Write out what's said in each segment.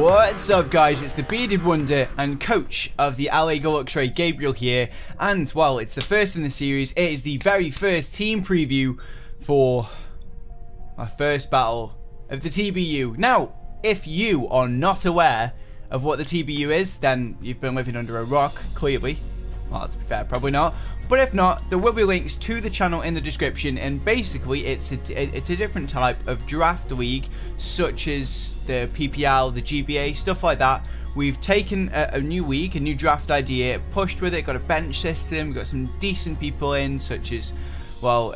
What's up guys, it's the Bearded Wonder and coach of the LA Galaxy, Gaibriul here, and well, it's the first in the series. It is the very first team preview for our first battle of the TBU. Now, if you are not aware of what the TBU is, then you've been living under a rock, clearly. Well, to be fair, probably not. But if not, there will be links to the channel in the description, and basically it's a different type of draft league, such as the PPL, the GBA, stuff like that. We've taken a new league, a new draft idea, pushed with it, got a bench system, got some decent people in, such as, well,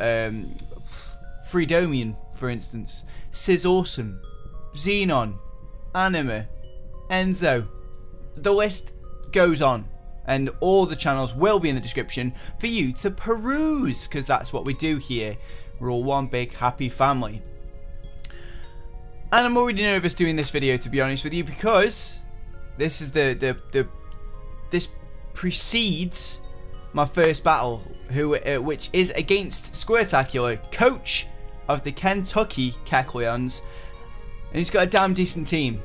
Freedomian, for instance, Sizz Awesome, Xenon, Anima, Enzo. The list goes on. And all the channels will be in the description for you to peruse, because that's what we do here. We're all one big happy family. And I'm already nervous doing this video, to be honest with you, because this is this precedes my first battle, which is against Squirtacular, coach of the Kentucky Kecleons, and he's got a damn decent team.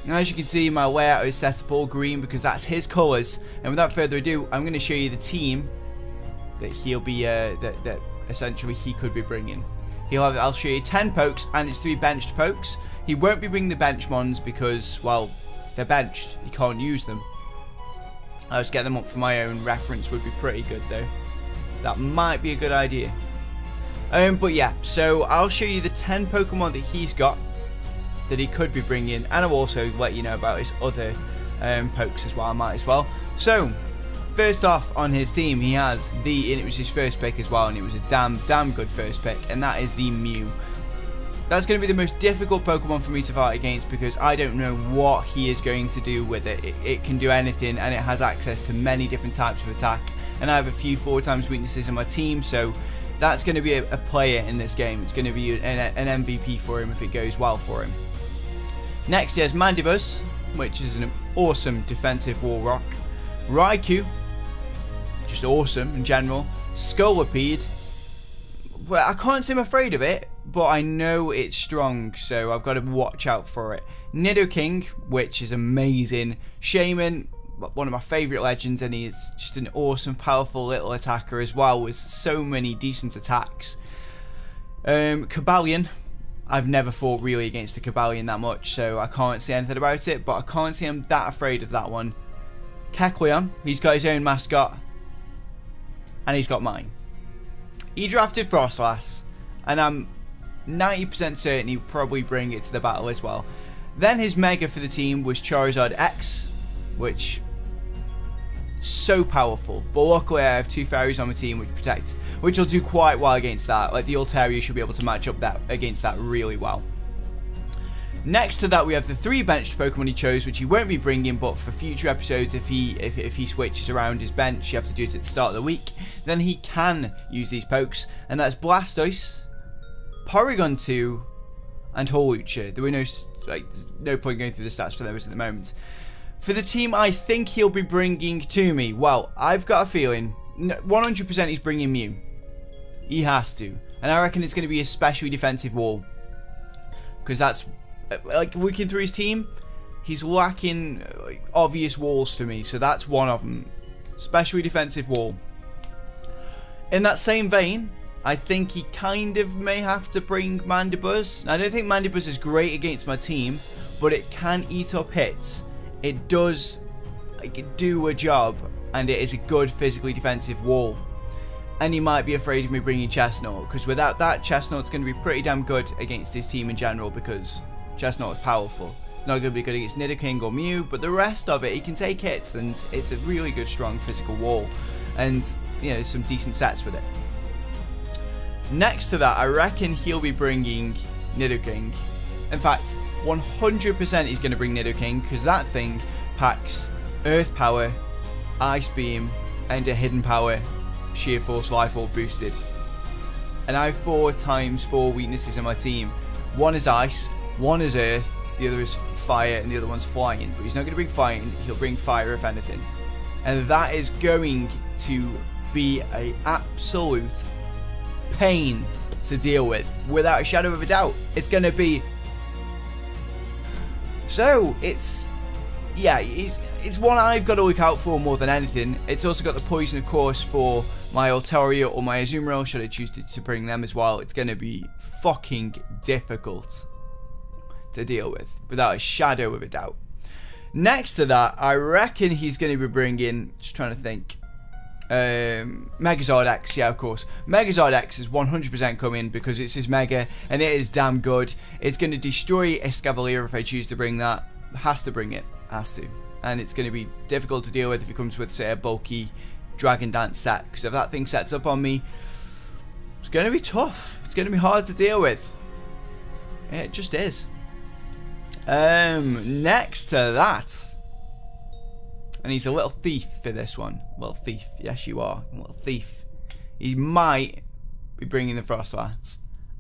Now, as you can see, my layout is set up all green because that's his colours. And without further ado, I'm going to show you the team that he'll be, that essentially he could be bringing. I'll show you 10 pokes, and it's 3 benched pokes. He won't be bringing the bench ones because, well, they're benched. He can't use them. I'll just get them up for my own reference. Would be pretty good though. That might be a good idea. But yeah, so I'll show you the 10 Pokemon that he's got, that he could be bringing, and I'll also let you know about his other pokes as well, I might as well. So, first off on his team, he has and it was his first pick as well, and it was a damn good first pick, and that is the Mew. That's going to be the most difficult Pokemon for me to fight against because I don't know what he is going to do with it. It can do anything, and it has access to many different types of attack, and I have a few 4x weaknesses in my team, so that's going to be a player in this game. It's going to be an MVP for him if it goes well for him. Next, he has Mandibuzz, which is an awesome defensive wall rock. Raikou, just awesome in general. Scolipede, well, I can't say I'm afraid of it, but I know it's strong, so I've got to watch out for it. Nidoking, which is amazing. Shaman, one of my favourite legends, and he's just an awesome, powerful little attacker as well, with so many decent attacks. Cobalion. I've never fought really against a Kecleon that much, so I can't say anything about it, but I can't say I'm that afraid of that one. Kecleon, he's got his own mascot, and he's got mine. He drafted Frostlass, and I'm 90% certain he'll probably bring it to the battle as well. Then his mega for the team was Charizard X, which so powerful, but luckily I have 2 fairies on my team which will do quite well against that. Like the Altaria should be able to match up against that really well. Next to that, we have the 3 benched Pokemon he chose, which he won't be bringing, but for future episodes, if he switches around his bench, you have to do it at the start of the week, then he can use these pokes, and that's Blastoise, Porygon 2, and Hawlucha. There were there's no point going through the stats for those at the moment. For the team I think he'll be bringing to me, well, I've got a feeling 100% he's bringing Mew. He has to. And I reckon it's going to be a specially defensive wall. Because that's, like, looking through his team, he's lacking obvious walls for me. So that's one of them. Specially defensive wall. In that same vein, I think he kind of may have to bring Mandibuzz. Now, I don't think Mandibuzz is great against my team, but it can eat up hits. It does do a job, and it is a good physically defensive wall. And he might be afraid of me bringing Chestnut, because without that, Chestnut's going to be pretty damn good against his team in general, because Chestnut is powerful. It's not going to be good against Nidoking or Mew, but the rest of it, he can take hits, and it's a really good, strong physical wall. And, you know, some decent sets with it. Next to that, I reckon he'll be bringing Nidoking. In fact, 100% he's going to bring Nidoking, because that thing packs Earth Power, Ice Beam, and a Hidden Power, Sheer Force Life Orb boosted. And I have 4x4 weaknesses in my team. One is Ice, one is Earth, the other is Fire, and the other one's Flying. But he's not going to bring Fire, he'll bring Fire if anything. And that is going to be an absolute pain to deal with, without a shadow of a doubt. It's going to be So it's one I've got to look out for more than anything. It's also got the poison, of course, for my Altaria or my Azumarill, should I choose to bring them as well. It's going to be fucking difficult to deal with, without a shadow of a doubt. Next to that, I reckon he's going to be bringing, just trying to think, Megazord X. Yeah, of course, Megazord X is 100% coming because it's his Mega and it is damn good. It's going to destroy Escavalier if I choose to bring that. Has to bring it, has to. And it's going to be difficult to deal with if it comes with, say, a bulky Dragon Dance set, because if that thing sets up on me, it's going to be tough. It's going to be hard to deal with. It just is. Next to that, and he's a little thief for this one. Little thief, yes you are, a little thief. He might be bringing the Frostlass.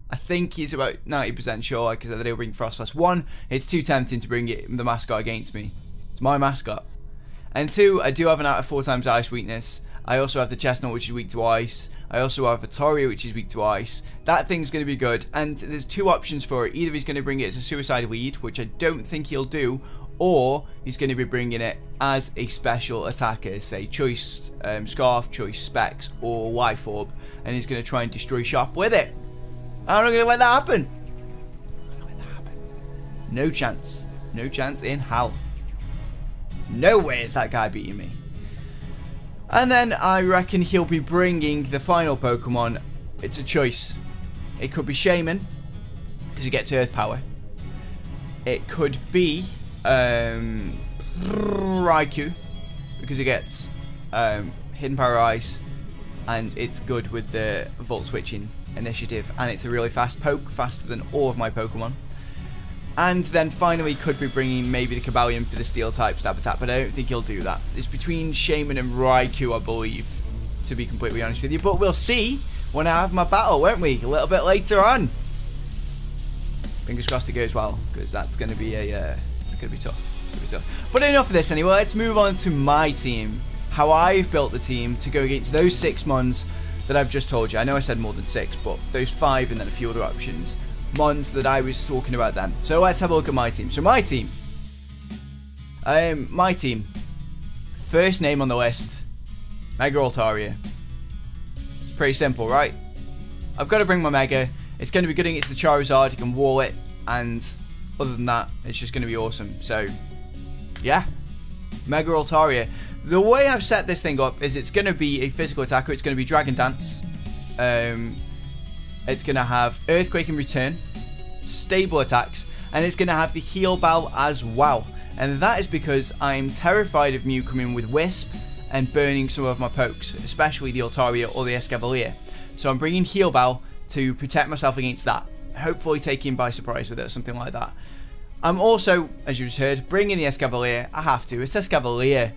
I think he's about 90% sure, because if they bring Frostlass, 1, it's too tempting to bring the mascot against me. It's my mascot. And 2, I do have an out of 4 times ice weakness. I also have the Chestnut, which is weak to ice. I also have a Toria, which is weak to ice. That thing's going to be good. And there's 2 options for it. Either he's going to bring it as a suicide lead, which I don't think he'll do, or he's going to be bringing it as a special attacker, say Choice Scarf, Choice Specs, or Life Orb, and he's going to try and destroy shop with it. I'm not going to let that happen. I'm not going to let that happen. No chance. No chance in hell. No way is that guy beating me. And then I reckon he'll be bringing the final Pokemon. It's a choice. It could be Shaman, because he gets Earth Power. It could be Raikou, because he gets Hidden Power Ice, and it's good with the Volt Switching initiative, and it's a really fast poke, faster than all of my Pokemon. And then finally could be bringing maybe the Kecleons for the Steel type stab attack, but I don't think he'll do that. It's between Shaman and Raikou, I believe, to be completely honest with you. But we'll see when I have my battle, won't we? A little bit later on. Fingers crossed it goes well, because that's going to be it's going to be tough. It's going to be tough. But enough of this anyway. Let's move on to my team. How I've built the team to go against those 6 mons that I've just told you. I know I said more than 6, but those 5 and then a few other options. Mons that I was talking about then. So let's have a look at my team. So my team, first name on the list, Mega Altaria. It's pretty simple, right? I've got to bring my Mega. It's going to be good against the Charizard. You can wall it, and other than that, it's just going to be awesome. So, yeah, Mega Altaria. The way I've set this thing up is it's going to be a physical attacker. It's going to be Dragon Dance. It's going to have Earthquake in return, stable attacks, and it's going to have the Heal Bell as well. And that is because I'm terrified of Mew coming with Wisp and burning some of my pokes, especially the Altaria or the Escavalier. So I'm bringing Heal Bell to protect myself against that. Hopefully take him by surprise with it or something like that. I'm also, as you just heard, bringing the Escavalier. I have to. It's Escavalier.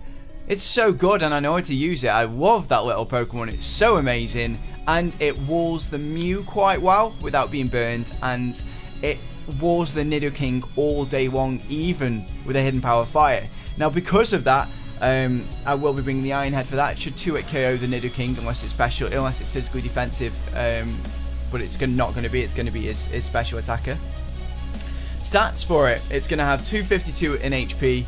It's so good and I know how to use it. I love that little Pokemon. It's so amazing. And it walls the Mew quite well without being burned. And it walls the Nidoking all day long, even with a Hidden Power Fire. Now, because of that, I will be bringing the Iron Head for that. It should 2-hit KO the Nidoking unless it's special, unless it's physically defensive. But it's not going to be. It's going to be his special attacker. Stats for it. It's going to have 252 in HP,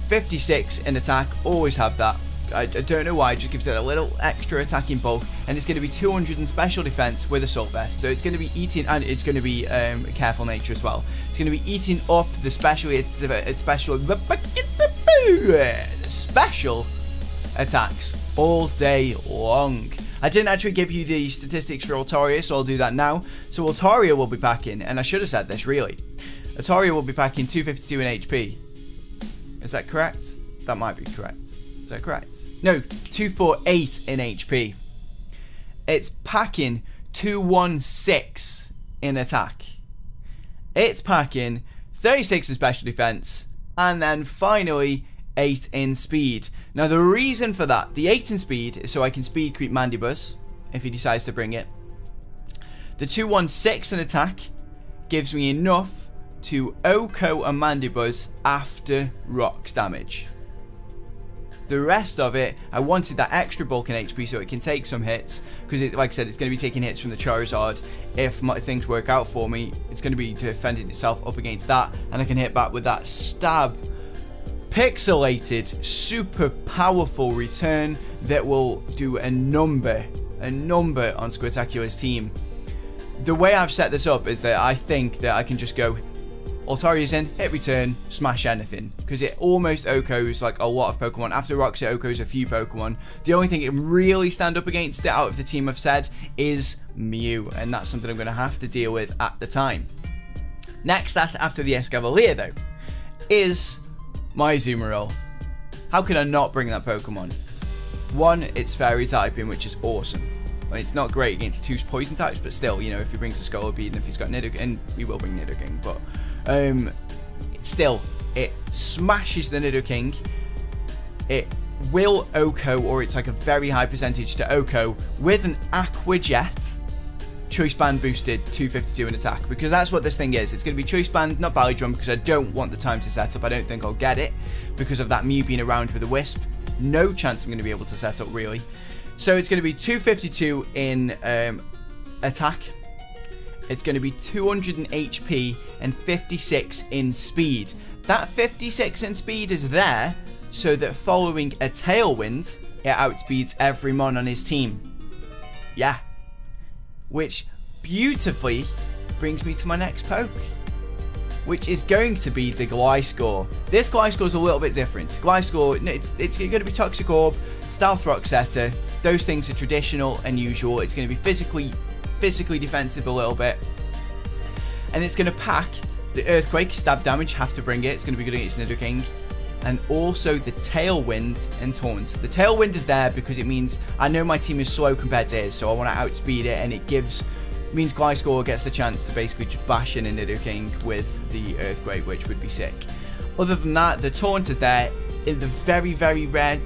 56 in attack. Always have that. I don't know why. It just gives it a little extra attacking bulk, and it's going to be 200 in special defense with Assault Vest. So it's going to be eating, and it's going to be Careful Nature as well. It's going to be eating up the special attacks all day long. I didn't actually give you the statistics for Altaria, so I'll do that now. So Altaria will be packing, and I should have said this really. Altaria will be packing 252 in HP. Is that correct? That might be correct. Is that correct? No, 248 in HP. It's packing 216 in attack. It's packing 36 in special defense, and then finally 8 in speed. Now the reason for that, the 8 in speed is so I can speed creep Mandibuzz if he decides to bring it. The 216 in attack gives me enough to OHKO a Mandibuzz after rocks damage. The rest of it, I wanted that extra bulk in HP so it can take some hits, because like I said, it's going to be taking hits from the Charizard. If things work out for me, it's going to be defending itself up against that, and I can hit back with that stab. Pixelated, super powerful return that will do a number on Squirtacular's team. The way I've set this up is that I think that I can just go Altaria's in, hit return, smash anything, because it almost OHKOs like a lot of Pokemon. After rocks, it OHKOs a few Pokemon. The only thing it can really stand up against it out of the team I've said is Mew, and that's something I'm going to have to deal with at the time. Next, that's after the Escavalier though, is my Azumarill. How can I not bring that Pokemon? One, it's Fairy typing, which is awesome. I mean, it's not great against 2 poison types, but still, you know, if he brings a Scolipede and if he's got Nidoking, and he will bring Nidoking, but still, it smashes the Nidoking. It will OHKO, or it's like a very high percentage to OHKO with an Aqua Jet. Choice Band boosted 252 in attack, because that's what this thing is. It's going to be Choice Band, not Bally Drum, because I don't want the time to set up. I don't think I'll get it because of that Mew being around with a Wisp. No chance I'm going to be able to set up, really. So it's going to be 252 in attack. It's going to be 200 in HP and 56 in speed. That 56 in speed is there so that following a Tailwind, it outspeeds every mon on his team. Yeah. Which beautifully brings me to my next poke, which is going to be the Gliscor. This Gliscor is a little bit different. Gliscor, it's going to be Toxic Orb, Stealth Rock Setter. Those things are traditional and usual. It's going to be physically defensive a little bit. And it's going to pack the Earthquake, stab damage, have to bring it. It's going to be good against Nidoking. And also the Tailwind and Taunt. The Tailwind is there because it means I know my team is slow compared to his, so I want to outspeed it, and it means Gliscor gets the chance to basically just bash in a Nidoking with the Earthquake, which would be sick. Other than that, the Taunt is there in the very, very rare.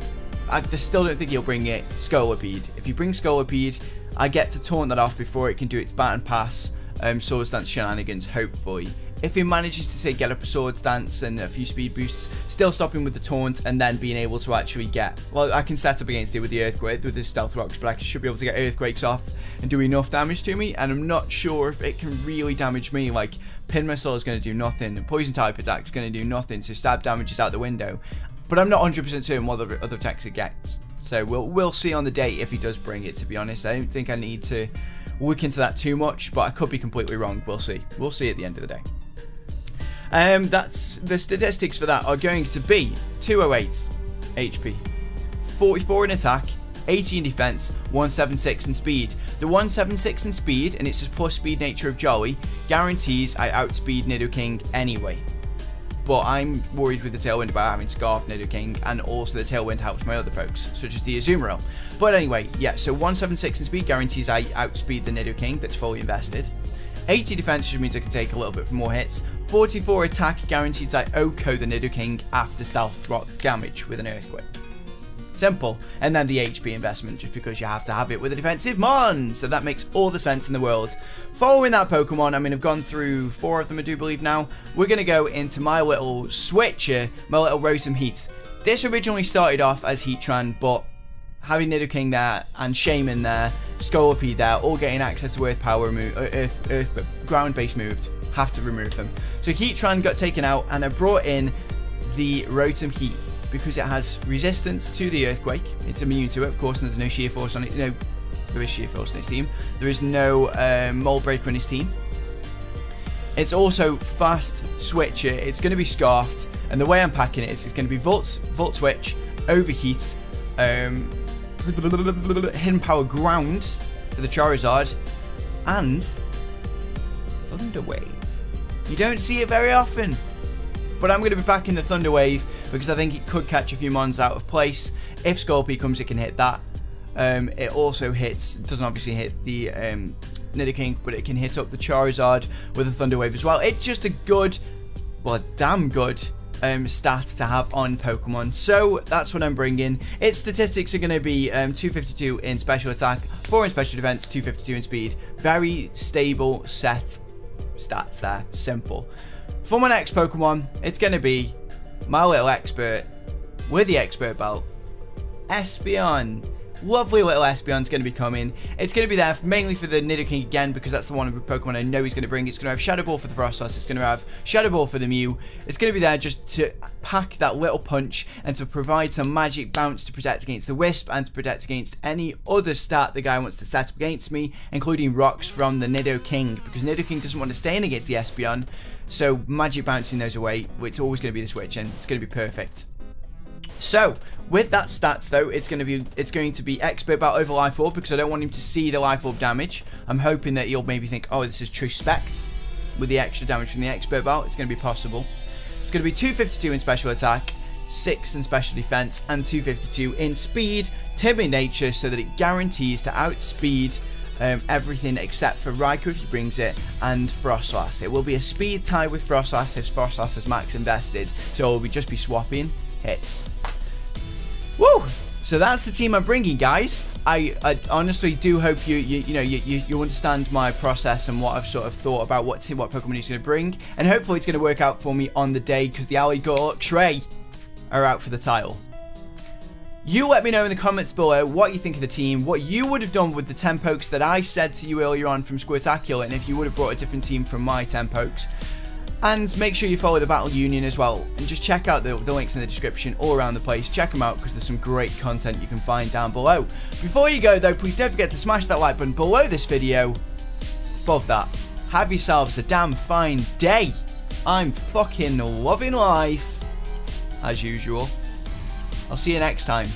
I still don't think he'll bring it. Scolipede. If you bring Scolipede, I get to taunt that off before it can do its Baton Pass Swords Dance shenanigans, hopefully. If he manages to, say, get up a Swords Dance and a few speed boosts, still stopping with the taunt and then being able to actually get... Well, I can set up against it with the Earthquake, with the Stealth Rocks, but I should be able to get Earthquakes off and do enough damage to me, and I'm not sure if it can really damage me. Like, Pin Missile is going to do nothing, Poison type attack is going to do nothing, so stab damage is out the window. But I'm not 100% certain what other attacks it gets. So we'll see on the day if he does bring it, to be honest. I don't think I need to look into that too much, but I could be completely wrong. We'll see. We'll see at the end of the day. That's the statistics for that are going to be 208 HP, 44 in attack, 80 in defense, 176 in speed. The 176 in speed, and it's just plus speed nature of Jolly, guarantees I outspeed Nidoking anyway. But I'm worried with the Tailwind about having Scarf Nidoking, and also the Tailwind helps my other pokes, such as the Azumarill. But anyway, yeah, so 176 in speed guarantees I outspeed the Nidoking that's fully invested. 80 defense, which means I can take a little bit more hits. 44 attack guarantees I OHKO the Nidoking after Stealth Rock damage with an Earthquake. Simple. And then the HP investment, just because you have to have it with a defensive mon. So that makes all the sense in the world. Following that Pokemon, I mean, I've gone through 4 of them, I do believe now. We're going to go into my little switcher, my little Rotom Heat. This originally started off as Heatran, but having Nidoking there and Shaman there, Scolipede there, all getting access to Earth Power move, Earth ground-based moved, have to remove them. So Heatran got taken out, and I brought in the Rotom Heat because it has resistance to the Earthquake. It's immune to it, of course, and there's no Sheer Force on it. No, there is Sheer Force on his team. There is no Mold Breaker on his team. It's also fast switcher. It's going to be Scarfed, and the way I'm packing it is it's going to be Volt Switch, Overheat, Hidden Power Ground for the Charizard, and Thunder Wave. You don't see it very often, but I'm going to be backing the Thunder Wave because I think it could catch a few mons out of place. If Scorpio comes, it can hit that. It also hits, doesn't obviously hit the Nidoking, but it can hit up the Charizard with a Thunder Wave as well. It's just a good, well, a damn good stat to have on Pokemon. So that's what I'm bringing. Its statistics are going to be 252 in special attack, 4 in special defense, 252 in speed. Very stable set stats there. Simple. For my next Pokemon, it's going to be my little expert with the expert belt, Espeon. Lovely little Espeon's going to be coming. It's going to be there mainly for the Nidoking again, because that's the one of the Pokemon I know he's going to bring. It's going to have Shadow Ball for the Frostless. It's going to have Shadow Ball for the Mew. It's going to be there just to pack that little punch and to provide some magic bounce to protect against the Wisp and to protect against any other stat the guy wants to set up against me, including rocks from the Nidoking, because Nidoking doesn't want to stay in against the Espeon. So magic bouncing those away, it's always going to be the switch, and it's going to be perfect. So, with that stats though, it's going to be Expert Belt over Life Orb, because I don't want him to see the Life Orb damage. I'm hoping that he'll maybe think, oh, this is True Spect with the extra damage from the Expert Belt. It's going to be possible. It's going to be 252 in Special Attack, 6 in Special Defense, and 252 in Speed, Timid Nature, so that it guarantees to outspeed everything except for Raikou if he brings it, and Frostlass. It will be a speed tie with Frostlass if Frostlass has max invested, so we'll just be swapping hits. Woo! So that's the team I'm bringing, guys. I honestly do hope you understand my process and what I've sort of thought about what Pokemon he's going to bring, and hopefully it's going to work out for me on the day, because the Alligator are out for the title. You let me know in the comments below what you think of the team, what you would have done with the 10 pokes that I said to you earlier on from Squirtacular, and if you would have brought a different team from my 10 pokes. And make sure you follow the Battle Union as well, and just check out the links in the description all around the place. Check them out, because there's some great content you can find down below. Before you go though, please don't forget to smash that like button below this video. Above that, have yourselves a damn fine day. I'm fucking loving life, as usual. I'll see you next time.